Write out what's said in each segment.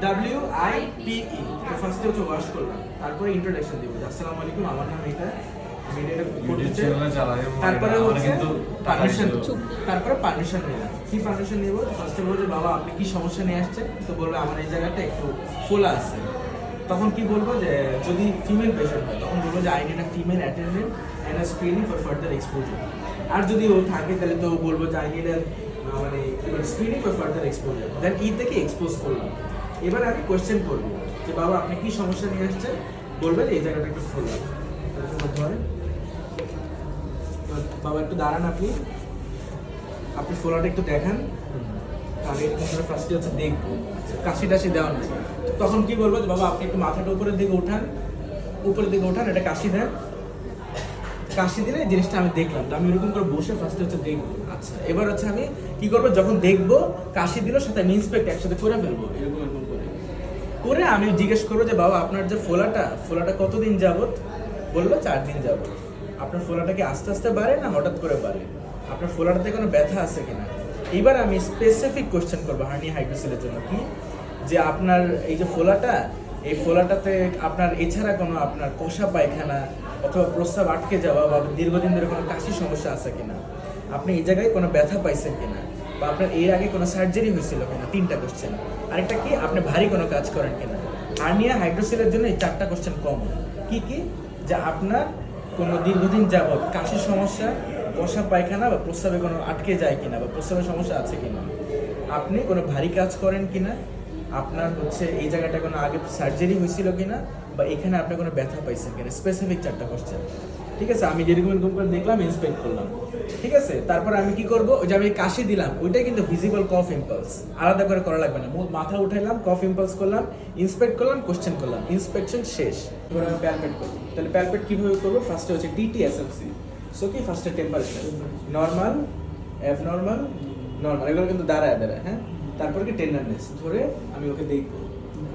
WIPE। ফার্স্টে হচ্ছে ওয়াশ করলাম, তারপরে ইন্ট্রোডাকশন দিব, আসসালামু আলাইকুম, আমার নাম এটা, আমি এটা করতেছি। তারপরে হচ্ছে পারমিশন, তারপরে পারমিশন নিলাম। কি পারমিশন নিব? ফার্স্টে বলবো যে বাবা আপনি কি সমস্যা নিয়ে আসছেন, তো বলবে আমার এই জায়গাটা একটু ফোলা আছে। তখন কি বলবো যে যদি ফিমেল পেশেন্ট হয় তখন বলবো যে I need a female attendant and a screening for further exposure. আর যদি ও থাকে তাহলে তো বলবো যে আই নিড মানে screening for further exposure. Then থেকে এক্সপোজ করলাম। এবার আমি কোয়েশ্চেন করবো যে বাবা আপনি কি সমস্যা নিয়ে আসছেন, বলবে যে এই জায়গাটা একটু ফোলা। বাবা একটু দাঁড়ান, আপনি আপনি ফোলাটা একটু দেখান। আমি ফার্স্টে হচ্ছে দেখবো, কাশি টাশি দেওয়ার নেই। তখন কি বলবো যে বাবা আপনি একটু মাথাটা উপরের দিকে উঠান, উপরের দিকে উঠান, এটা কাশি দেন। কাশি দিলে জিনিসটা আমি দেখলাম, তো আমি এরকম করে বসে ফার্স্টে হচ্ছে দেখবো। আচ্ছা এবার হচ্ছে আমি কি করবো, যখন দেখবো কাশি দিল সাথে আমি ইন্সপেক্ট একসাথে করে ফেলবো, এরকম এরকম করে করে আমি জিজ্ঞেস করবো যে বাবা আপনার যে ফোলাটা কতদিন যাবত? বললো 4 দিন যাবত। আপনার ফোলাটা কি আস্তে আস্তে বাড়ে না হঠাৎ করে বাড়ে? আপনার ফোলাটাতে কোনো ব্যথা আছে কিনা? এইবার আমি স্পেসিফিক কোশ্চেন করবো হার্নিয়া হাইড্রোসিলের জন্য, কি যে আপনার এই যে ফোলাটা, এই ফোলাটাতে আপনার এছাড়া কোনো আপনার কষা পায়খানা অথবা প্রস্রাব আটকে যাওয়া বা দীর্ঘদিন ধরে কোনো কাশি সমস্যা আছে কিনা, আপনি এই জায়গায় কোনো ব্যথা পাইছেন কিনা, বা আপনার এর আগে কোনো সার্জারি হয়েছিল কিনা, 3টা কোশ্চেন। আরেকটা কি আপনি ভারী কোনো কাজ করেন কিনা। হার্নিয়া হাইড্রোসিলের জন্য এই 4টা কোশ্চেন কমন। কি কি? যে আপনার কোনো দীর্ঘদিন যাবত কাশির সমস্যা, কষা পায়খানা বা প্রস্রাবে কোনো আটকে যায় কিনা বা প্রস্রাবের সমস্যা আছে কিনা, আপনি কোনো ভারী কাজ করেন কিনা, আপনার হচ্ছে এই জায়গাটা কোনো আগে সার্জারি হয়েছিল কিনা, বা এখানে আপনি কোনো ব্যথা পাইছেন কিনা। স্পেসিফিক 4টা কোশ্চেন। ঠিক আছে, আমি যেরকম এরকম করে দেখলাম, ইন্সপেক্ট করলাম। ঠিক আছে, তারপর আমি কি করবো, ওই যে আমি কাশি দিলাম ওইটাই কিন্তু ভিজিবল কফ ইম্পালস, আলাদা করে করা লাগবে না। মাথা উঠাইলাম, কফ ইম্পালস করলাম, ইন্সপেক্ট করলাম, কোশ্চেন করলাম, ইন্সপেকশন শেষ। এবার আমি প্যালপেট করবো। তাহলে প্যালপেট কিভাবে করবো? ফার্স্টে হচ্ছে TTSMC। সো কি ফার্স্টে টেম্পারেচার নর্মাল, অ্যাবনর্মাল, নর্মাল, এগুলো কিন্তু দাঁড়ায়, হ্যাঁ। তারপরে কি টেন্ডারনেস, ধরে আমি ওকে দেখবো।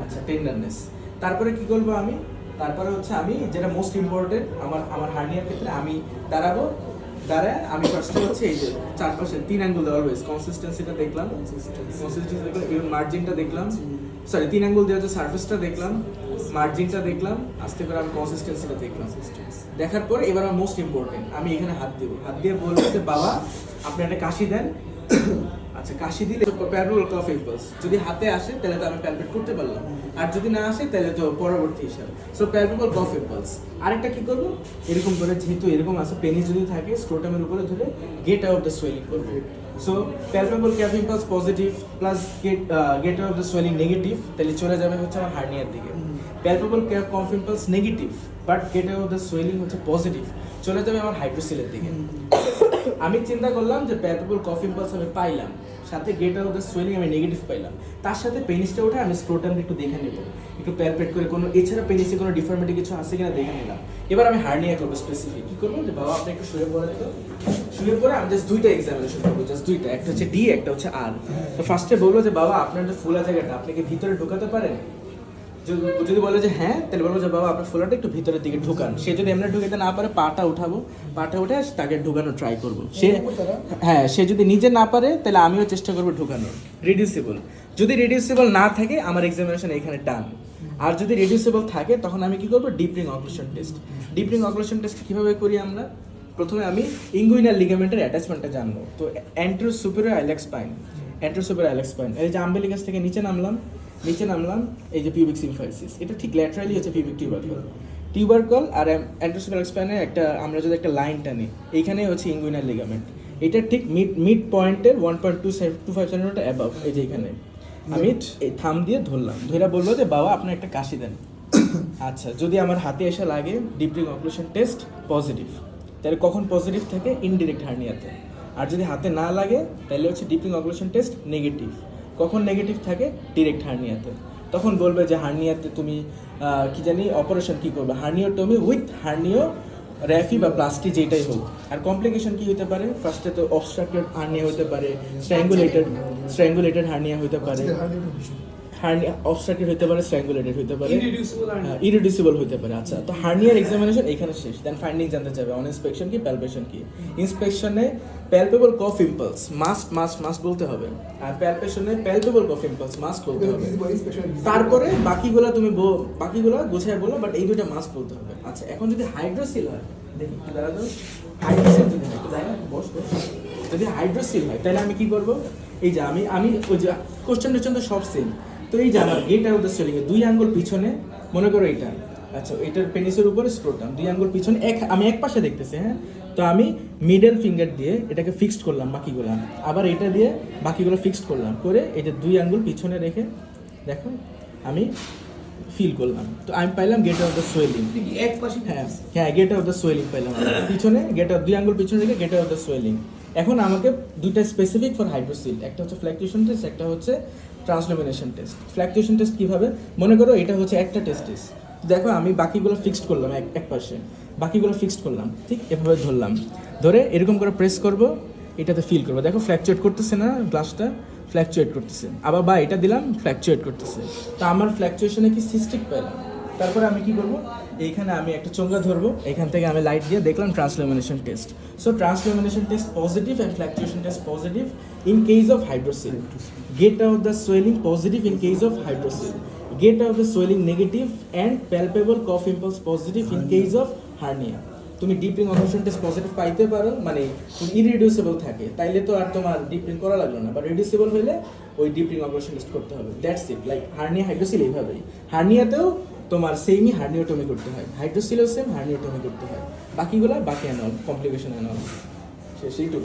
আচ্ছা টেন্ডারনেস। তারপরে কি করবো আমি? তারপরে হচ্ছে আমি যেটা মোস্ট ইম্পর্টেন্ট আমার হার্নিয়ার ক্ষেত্রে, আমি দাঁড়াবো। দাঁড়ায় আমি ফার্স্টে হচ্ছে এই যে চারপাশে 3 অ্যাঙ্গেল অলওয়েজ কনসিস্টেন্সিটা দেখলাম, কনসিস্টেন্সি দেখলাম, ইভেন মার্জিনটা দেখলাম, সরি 3 অ্যাঙ্গেল দেওয়া যে সারফেসটা দেখলাম, মার্জিনটা দেখলাম, আস্তে করে আমি কনসিস্টেন্সিটা দেখলাম। দেখার পরে এবার আমার মোস্ট ইম্পর্টেন্ট, আমি এখানে হাত দেবো। হাত দিয়ে বলবো যে বাবা আপনি একটা কাশি দেন। আচ্ছা কাশি দিলে প্যালপেবল কফ ইম্পালস যদি হাতে আসে তাহলে তো আমি প্যালপেট করতে পারলাম, আর যদি না আসে তাহলে তো পরবর্তী হিসাব। So palpable cough impulse. আরেকটা কি করবো, এরকম করে যেহেতু এরকম আছে, পেনিস যদি থাকে স্ক্রোটামের উপরে ধরে গেট আউট দ্য সোয়েলিং করবো। So palpable cafe impulse positive plus gate out the swelling negative, তাহলে চলে যাবে হচ্ছে আমার হার্নিয়ার দিকে। Palpable cough impulse negative but gate out the swelling হচ্ছে পজিটিভ, চলে যাবে আমার হাইড্রোসিলের দিকে। আমি চিন্তা করলাম যে প্যালপেবল কফ ইম্পালস আমি পাইলাম, সাথে গেট আউট দ্য সোয়েলিং আমি নেগেটিভ পাইলাম, তার সাথে পেনিসটা উঠে আমি স্ক্রোটামটা একটু দেখে নেব, একটু প্যালপেট করে কোনো এছাড়া পেনিসে কোনো ডিফর্মিটি কিছু আছে কিনা দেখে নিলাম। এবার আমি হার্নিয়া করবো স্পেসিফিক। কি করবো যে বাবা আপনি একটু শুয়ে পড়ে তো, শুয়ে পড়ে আমি জাস্ট 2টা এক্সামিনেশন করবো, জাস্ট 2টা, একটা হচ্ছে ডি, একটা হচ্ছে আর। তো ফার্স্টে বলবো যে বাবা আপনার যে ফোলা জায়গাটা আপনি কি ভিতরে ঢোকাতে পারেন? যদি বলে যে হ্যাঁ, তাহলে বলবো যে বাবা আপনার ফোলাটা একটু ভিতরের দিকে ঢুকান। সে যদি এমনি ঢুকাতে না পারে, পাটা উঠাবো, পাটা উঠে তাকে ঢুকানোর ট্রাই করবো। হ্যাঁ, সে যদি নিজে না পারে তাহলে আমিও চেষ্টা করবো ঢুকানোর। রিডিউসিবল, যদি রিডিউসিবল না থাকে আমার এক্সামিনেশন এখানে ডান। আর যদি রিডিউসিবল থাকে তখন আমি কি করবো, deep ring occlusion test. Deep ring occlusion test কিভাবে করি আমরা? প্রথমে আমি ইঙ্গুইনাল লিগামেন্টের অ্যাটাচমেন্টটা জানবো। তো antero superior iliac spine, antero superior iliac spine, এই যে আম্বিলিকাস থেকে নিচে নামলাম, এই যে পিউবিক সিম্ফাইসিস, এটা ঠিক ল্যাটারালি হচ্ছে পিউবিক টিউবারকল আর অ্যান্টেরোসুপিরিয়র স্পাইনের একটা, আমরা যদি একটা লাইন টানি এইখানে হচ্ছে ইঙ্গুইনাল লিগামেন্ট, এটা ঠিক মিড পয়েন্টের 1.25 সেন্টিমিটার অ্যাবাভ, এই যে এখানে আমি এই থাম দিয়ে ধরলাম, ধরে বলবো যে বাবা আপনার একটা কাশি দেন। আচ্ছা যদি আমার হাতে এসে লাগে deep ring occlusion test positive, তাহলে কখন পজিটিভ থাকে? ইনডিরেক্ট হার্নিয়াতে। আর যদি হাতে না লাগে তাহলে হচ্ছে deep ring occlusion test negative. কখন নেগেটিভ থাকে? ডিরেক্ট হার্নিয়াতে। তখন বলবে যে হার্নিয়াতে তুমি কি জানি অপারেশন কি করবে, হার্নিওটমি উইথ হার্নিও র্যাফি বা প্লাস্টি যেটাই হোক। আর কমপ্লিকেশন কি হতে পারে? ফার্স্টে তো অবস্ট্রাক্টেড হার্নিয়া হতে পারে, স্ট্র্যাঙ্গুলেটেড হার্নিয়া হতে পারে। হার্নিয়া অবস্ট্রাক্টেড হতে পারে, স্ট্র্যাঙ্গুলেটেড হতে পারে, ইরিডিউসিবল আর ইরিডিউসিবল হতে পারে। আচ্ছা, তো হার্নিয়ার এক্সামিনেশন এখানে শেষ। দেন ফাইন্ডিং জানতে চাইবে অন ইন্সপেকশন কি, প্যালপেশন কি। ইন্সপেকশনে প্যালপেবল কফ ইম্পালস মাস্ট বলতে হবে, আর প্যালপেশনে প্যালপেবল কফ ইম্পালস মাস্ট বলতে হবে। তারপরে বাকিগুলা তুমি বাকিগুলা গোছায় বলো, বাট এই দুইটা মাস্ট বলতে হবে। আচ্ছা, এখন যদি হাইড্রোসিল হয়, দেখি একটু দাঁড়া দাও, হাইড্রোসিল যদি হয়, তাই না, বস। যদি হাইড্রোসিল হয় তাহলে আমি কি করব, এই যে আমি ওই যে কোশ্চেন টোশ্চেন তো সব সেম। তো এই যে আমার গেট আউট দ্য সোয়েলিং এ 2 আঙ্গুল পিছনে, মনে করো এটা, আচ্ছা এটার পেনিসের উপরে স্ক্রোটাম, 2 আঙ্গুল পিছনে, আমি এক পাশে দেখতেছি, হ্যাঁ। তো আমি মিডল ফিঙ্গার দিয়ে এটাকে ফিক্সড করলাম বাকিগুলো, আবার এটা দিয়ে বাকিগুলো ফিক্সড করলাম, করে এটা 2 আঙ্গুল পিছনে রেখে দেখো আমি ফিল করলাম। তো আমি পাইলাম গেট আউট দ্য সোয়েলিং। এক পাশে হ্যাঁ গেট আউট দ্য সোয়েলিং পাইলাম পিছনে, গেট আউট 2 আঙ্গুল পিছনে রেখে গেট আউট দ্য সোয়েলিং। এখন আমাকে দুইটা স্পেসিফিক ফর হাইড্রোসিল, একটা হচ্ছে ফ্ল্যাকচুয়েশন টেস্ট, একটা হচ্ছে ট্রান্সলুমিনেশন টেস্ট। ফ্ল্যাকচুয়েশন টেস্ট কিভাবে, মনে করো এটা হচ্ছে একটা টেস্টিস, দেখো আমি বাকিগুলো ফিক্সড করলাম এক পাশে, বাকিগুলো ফিক্সড করলাম, ঠিক এভাবে ধরলাম, ধরে এরকম করে প্রেস করব, এটাতে ফিল করবো, দেখো ফ্ল্যাকচুয়েট করতেছে না গ্লাসটা, ফ্ল্যাকচুয়েট করতেছে, আবার বা এটা দিলাম ফ্ল্যাকচুয়েট করতেছে। তো আমার ফ্ল্যাকচুয়েশনে কি সিস্টিক পেলাম। তারপরে আমি কি করব, এইখানে আমি একটা চোঙ্গা ধরবো, এখান থেকে আমি লাইট দিয়ে দেখলাম transillumination test. So transillumination test positive and fluctuation test positive in case of hydrocele. Get out the swelling positive in case of hydrocele. Get out the swelling negative and palpable cough impulse positive in case of hernia. তুমি deep ring operation test positive পাইতে পারো, মানে ইরিডিউসিবল থাকে, তাইলে তো আর তোমার deep ring করা লাগলো না, বা রিডিউসিবল হলে ওই ডিপ রিং অপারেশন টেস্ট করতে হবে। That's it. Like hernia hydrocele এইভাবেই, হার্নিয়াতেও তোমার সেমই হার্নিওটমি করতে হয়, হাইড্রোসিলেও সেম হার্নিওটমি করতে হয়, বাকিগুলো বাকি অ্যানল কমপ্লিকেশন অ্যানল সেইটুকু।